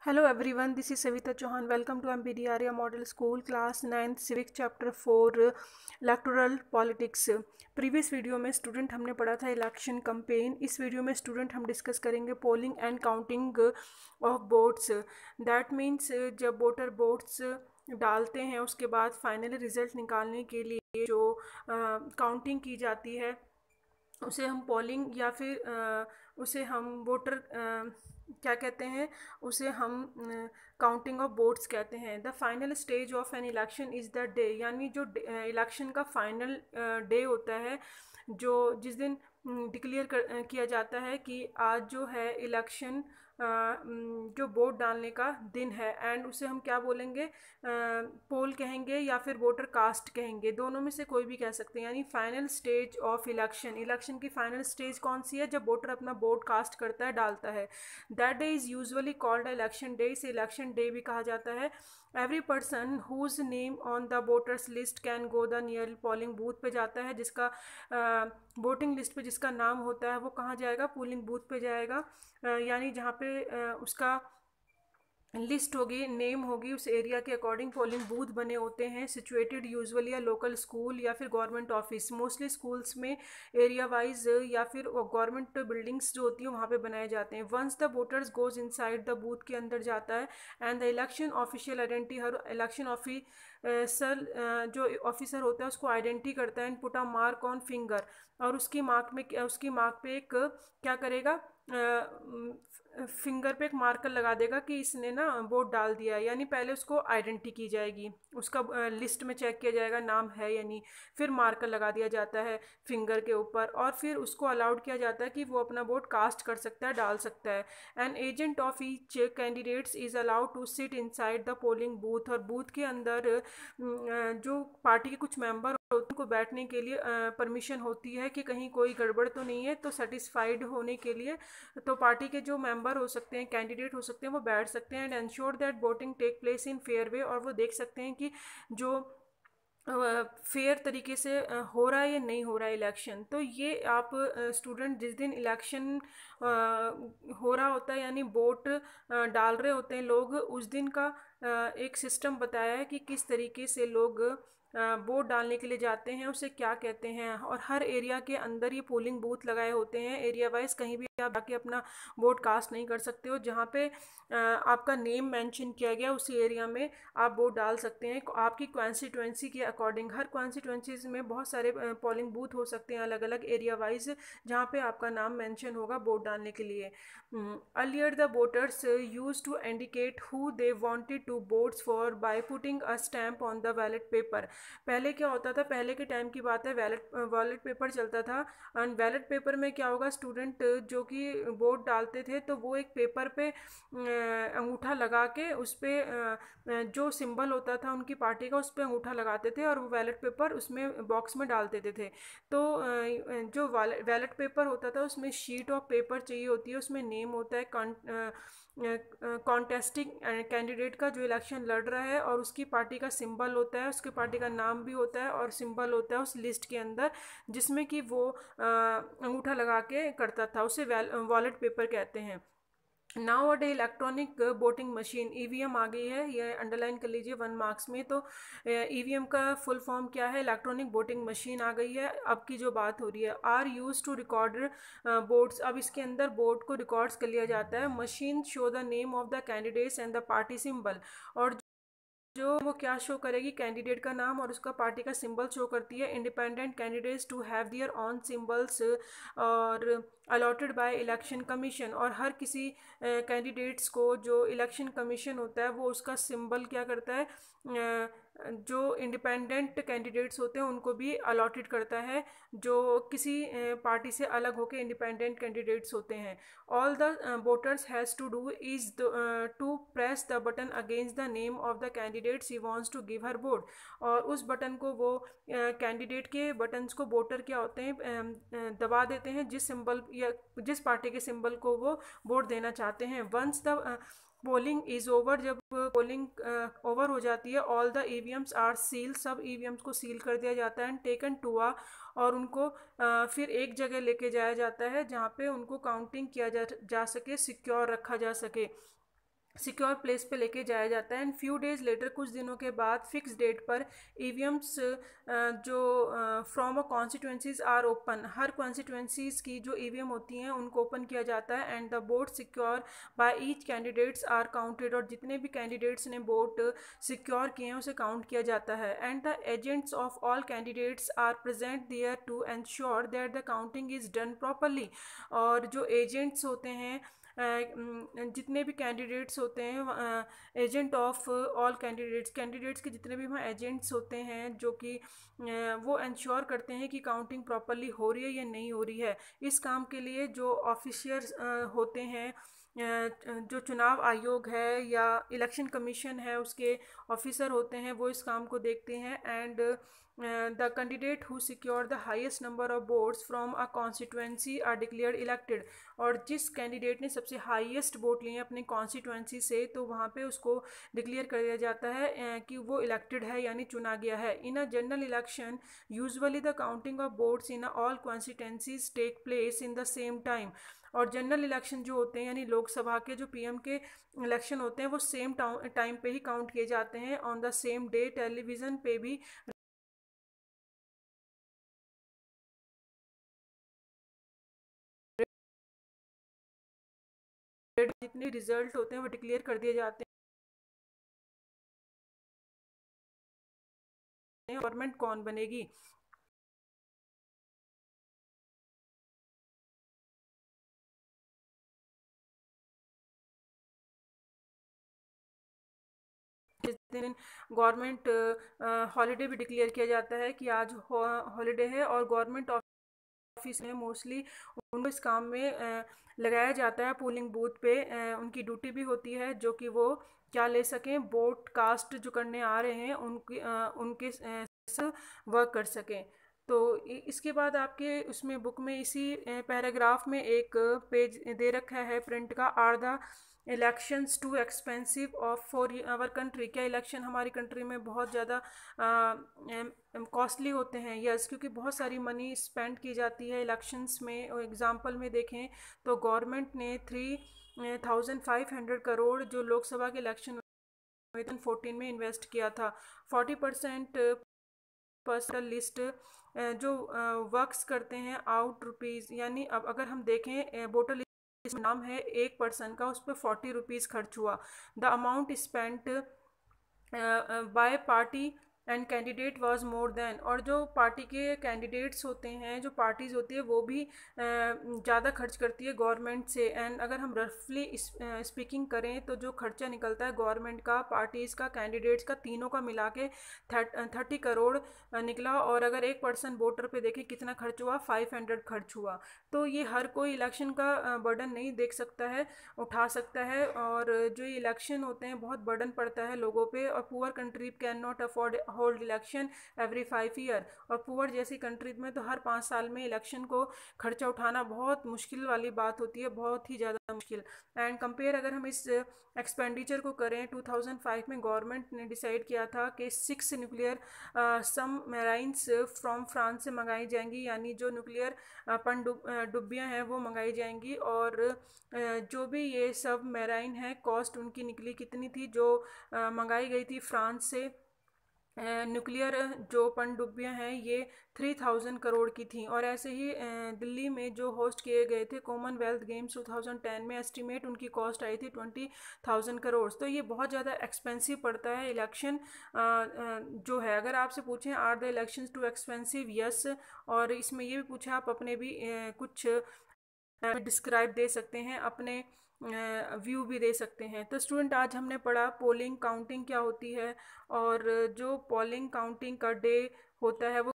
Hello everyone, this is Savita Chauhan. Welcome to MPD Arya Model School Class 9th Civic Chapter 4 Electoral Politics. Previous video में student हमने पढ़ा था election campaign. इस video में student हम discuss करेंगे polling and counting of votes. That means जब voter votes डालते हैं उसके बाद फाइनली रिजल्ट निकालने के लिए जो काउंटिंग की जाती है उसे हम पोलिंग या फिर उसे हम वोटर क्या कहते हैं, उसे हम काउंटिंग ऑफ वोट्स कहते हैं. The final stage of an election is the day, यानी जो इलेक्शन का फाइनल डे होता है, जो जिस दिन डिक्लेयर किया जाता है कि आज जो है इलेक्शन जो वोट डालने का दिन है, एंड उसे हम क्या बोलेंगे, पोल कहेंगे या फिर वोटर कास्ट कहेंगे, दोनों में से कोई भी कह सकते हैं. यानी फाइनल स्टेज ऑफ इलेक्शन की फाइनल स्टेज कौन सी है? जब वोटर अपना वोट कास्ट करता है, डालता है. That day is usually called election day. इसे इलेक्शन डे भी कहा जाता है. Every person whose name on the voters list can go the near polling booth पे जाता है. जिसका वोटिंग लिस्ट पे जिसका नाम होता है वो कहाँ जाएगा? पोलिंग बूथ पे जाएगा. यानी जहाँ पे उसका लिस्ट होगी, नेम होगी, उस एरिया के अकॉर्डिंग पोलिंग बूथ बने होते हैं. सिचुएटेड यूजुअली या लोकल स्कूल या फिर गवर्नमेंट ऑफिस. मोस्टली स्कूल्स में एरिया वाइज या फिर गवर्नमेंट बिल्डिंग्स जो होती हैं वहाँ पे बनाए जाते हैं. Once the voters goes inside the booth के अंदर जाता है and the election official identity, हर इलेक्शन ऑफिसर जो ऑफिसर होता है उसको आइडेंटिटी करता है. And put a mark on finger, और उसकी मार्क पे एक क्या करेगा, फिंगर पे एक मार्कर लगा देगा कि इसने ना वोट डाल दिया है. यानी पहले उसको आइडेंटिटी की जाएगी, उसका लिस्ट में चेक किया जाएगा नाम है या नहीं, फिर मार्कर लगा दिया जाता है फिंगर के ऊपर, और फिर उसको अलाउड किया जाता है कि वो अपना वोट कास्ट कर सकता है, डाल सकता है. An agent of each candidates is allowed to sit inside the polling booth, और बूथ के अंदर जो पार्टी के कुछ मेंबर उनको बैठने के लिए परमिशन होती है कि कहीं कोई गड़बड़ तो नहीं है. तो सेटिस्फाइड होने के लिए तो पार्टी के जो मेंबर हो सकते हैं, कैंडिडेट हो सकते हैं, वो बैठ सकते हैं. And ensure that voting take place in fair way, और वो देख सकते हैं कि जो फेयर तरीके से हो रहा है या नहीं हो रहा है इलेक्शन. तो ये आप स्टूडेंट जिस दिन इलेक्शन हो रहा होता है यानी वोट डाल रहे होते हैं लोग, उस दिन का एक सिस्टम बताया है कि किस तरीके से लोग वोट डालने के लिए जाते हैं, उसे क्या कहते हैं. और हर एरिया के अंदर ये पोलिंग बूथ लगाए होते हैं एरिया वाइज. कहीं भी आप जाके अपना वोट कास्ट नहीं कर सकते हो. जहाँ पे आपका नेम मेंशन किया गया उसी एरिया में आप वोट डाल सकते हैं आपकी कॉन्स्टिट्यूंसी के अकॉर्डिंग. हर कॉन्स्टिट्यूंसीज में बहुत सारे पोलिंग बूथ हो सकते हैं अलग अलग एरिया वाइज, जहाँ पे आपका नाम मेंशन होगा वोट डालने के लिए. Earlier the voters use to indicate who they wanted to votes for by putting a stamp on the ballot paper. पहले क्या होता था, पहले के टाइम की बात है, बैलेट पेपर चलता था. एंड बैलेट पेपर में क्या होगा, स्टूडेंट जो कि वोट डालते थे तो वो एक पेपर पे अंगूठा लगा के उस पर जो सिंबल होता था उनकी पार्टी का उस पर अंगूठा लगाते थे और वो बैलेट पेपर उसमें बॉक्स में डाल देते थे. तो जो बैलेट पेपर होता था उसमें शीट ऑफ पेपर चाहिए होती है, उसमें नेम होता है कॉन्टेस्टिंग कैंडिडेट का जो इलेक्शन लड़ रहा है, और उसकी पार्टी का सिंबल होता है, उसकी पार्टी का नाम भी होता है और सिंबल होता है उस लिस्ट के अंदर जिसमें कि वो अंगूठा लगा के करता था. उसे वॉलेट पेपर कहते हैं. Now a day electronic voting machine EVM आ गई है, ये अंडरलाइन कर लीजिए 1 मार्क्स में. तो ईवीएम का फुल फॉर्म क्या है? इलेक्ट्रॉनिक वोटिंग मशीन आ गई है. अब की जो बात हो रही है, are use to record votes. अब इसके अंदर वोट को रिकॉर्ड्स कर लिया जाता है. Machine show the name of the candidates and the party symbol, और जो वो क्या शो करेगी, कैंडिडेट का नाम और उसका पार्टी का सिंबल शो करती है. Independent candidates to have their on symbols और अलॉटेड बाय इलेक्शन कमीशन, और हर किसी कैंडिडेट्स को जो इलेक्शन कमीशन होता है वो उसका सिंबल क्या करता है, जो इंडिपेंडेंट कैंडिडेट्स होते हैं उनको भी अलॉटेड करता है, जो किसी पार्टी से अलग होकर इंडिपेंडेंट कैंडिडेट्स होते हैं. All the voters has to do is to press the button against the name of the candidates he wants to give her vote. और उस बटन को वो कैंडिडेट के बटन्स को वोटर क्या होते हैं दबा देते हैं जिस सिंबल या जिस पार्टी के सिंबल को वो वोट देना चाहते हैं. Once the polling is over, जब पोलिंग ओवर हो जाती है, all the EVMs are seal, सब ईवीएम्स को सील कर दिया जाता है. एंड टेकन टू आ, और उनको फिर एक जगह लेके जाया जाता है जहाँ पे उनको काउंटिंग किया जा सके, सिक्योर रखा जा सके. सिक्योर प्लेस पे लेके जाया जाता है। एंड फ्यू डेज लेटर, कुछ दिनों के बाद फिक्स डेट पर ईवीएम्स जो from a constituencies are open, हर कॉन्स्टिट्यूंसीज की जो ईवीएम होती हैं उनको ओपन किया जाता है। And the vote secure by each candidates are counted, और जितने भी कैंडिडेट्स ने वोट सिक्योर किए हैं उसे काउंट किया जाता है। And the agents of all candidates are present there to ensure that the counting is done properly. और जो एजेंट्स होते हैं, जितने भी कैंडिडेट्स होते हैं, agent of all candidates, candidates के जितने भी वहाँ एजेंट्स होते हैं जो कि वो इंश्योर करते हैं कि काउंटिंग प्रॉपरली हो रही है या नहीं हो रही है। इस काम के लिए जो ऑफिशियर्स होते हैं, जो चुनाव आयोग है या इलेक्शन कमीशन है उसके ऑफिसर होते हैं, वो इस काम को देखते हैं। And the candidate who secure the highest number of votes from a constituency are declared elected. और जिस कैंडिडेट ने सबसे हाईएस्ट वोट लिए अपनी कॉन्स्टिट्यूंसी से, तो वहाँ पे उसको डिक्लेयर कर दिया जाता है कि वो इलेक्टेड है यानी चुना गया है। In a general election usually the counting of votes in all constituencies take place in the same time. और जनरल इलेक्शन जो होते हैं यानी लोकसभा के जो पीएम के इलेक्शन होते हैं वो सेम टाइम पे ही काउंट किए जाते हैं, on the same day. Television पे भी जितने रिजल्ट होते हैं वो डिक्लेयर कर दिए जाते हैं, गवर्नमेंट कौन बनेगी। जिस दिन गवर्नमेंट हॉलीडे भी डिक्लेयर किया जाता है कि आज हॉलीडे है, और गवर्नमेंट ऑफिस में मोस्टली उनको इस काम में लगाया जाता है। पोलिंग बूथ पे उनकी ड्यूटी भी होती है जो कि वो क्या ले सकें, वोट कास्ट जो करने आ रहे हैं उनके वर्क कर सकें। तो इसके बाद आपके उसमें बुक में इसी पैराग्राफ में एक पेज दे रखा है प्रिंट का, are the elections too expensive of for our country. क्या इलेक्शन हमारी कंट्री में बहुत ज़्यादा कॉस्टली होते हैं? यस, क्योंकि बहुत सारी मनी स्पेंड की जाती है इलेक्शंस में। और एग्जांपल में देखें तो गवर्नमेंट ने 3,500 करोड़ जो लोकसभा के इलेक्शन 2014 में इन्वेस्ट किया था। 40% पर्सनल लिस्ट जो वर्क्स करते हैं आउट रुपीज़, यानी अब अगर हम देखें वोटर लिस्ट में नाम है एक पर्सन का, उस पर 40 रुपीज़ खर्च हुआ। The amount spent by party and candidate was more than. और जो पार्टी के कैंडिडेट्स होते हैं, जो पार्टीज़ होती है, वो भी ज़्यादा खर्च करती है गवर्नमेंट से। एंड अगर हम रफली स्पीकिंग करें तो जो खर्चा निकलता है गवर्नमेंट का, पार्टीज़ का, कैंडिडेट्स का, तीनों का मिला के 30 करोड़ निकला। और अगर एक पर्सन वोटर पे देखें कितना खर्च हुआ, 500 खर्च हुआ। तो ये हर कोई इलेक्शन का बर्डन नहीं देख सकता है, उठा सकता है। और जो ये इलेक्शन होते हैं बहुत बर्डन पड़ता है लोगों पे। और poor country can not afford hold election every 5 year. और पुअर जैसी कंट्रीज में तो हर 5 साल में इलेक्शन को खर्चा उठाना बहुत मुश्किल वाली बात होती है, बहुत ही ज़्यादा मुश्किल। एंड कंपेयर अगर हम इस एक्सपेंडिचर को करें, 2005 में गवर्नमेंट ने डिसाइड किया था कि 6 न्यूक्लियर सम मेराइन्स फ्रॉम फ्रांस से मंगाई जाएंगी, यानी जो न्यूक्लियर पनडुब्बियाँ हैं वो मंगाई जाएंगी। और जो भी ये सब मेराइन है, कॉस्ट उनकी निकली कितनी थी जो मंगाई गई थी फ्रांस से। न्यूक्लियर जो पनडुब्बियाँ हैं ये 3,000 करोड़ की थी। और ऐसे ही दिल्ली में जो होस्ट किए गए थे कॉमनवेल्थ गेम्स 2010 में, एस्टिमेट उनकी कॉस्ट आई थी 20,000 करोड़। तो ये बहुत ज़्यादा एक्सपेंसिव पड़ता है इलेक्शन जो है। अगर आपसे पूछें are the election too expensive, yes. और इसमें ये भी पूछा आप अपने भी कुछ डिस्क्राइब दे सकते हैं, अपने व्यू भी दे सकते हैं। तो स्टूडेंट आज हमने पढ़ा पोलिंग काउंटिंग क्या होती है, और जो पोलिंग काउंटिंग का डे होता है वो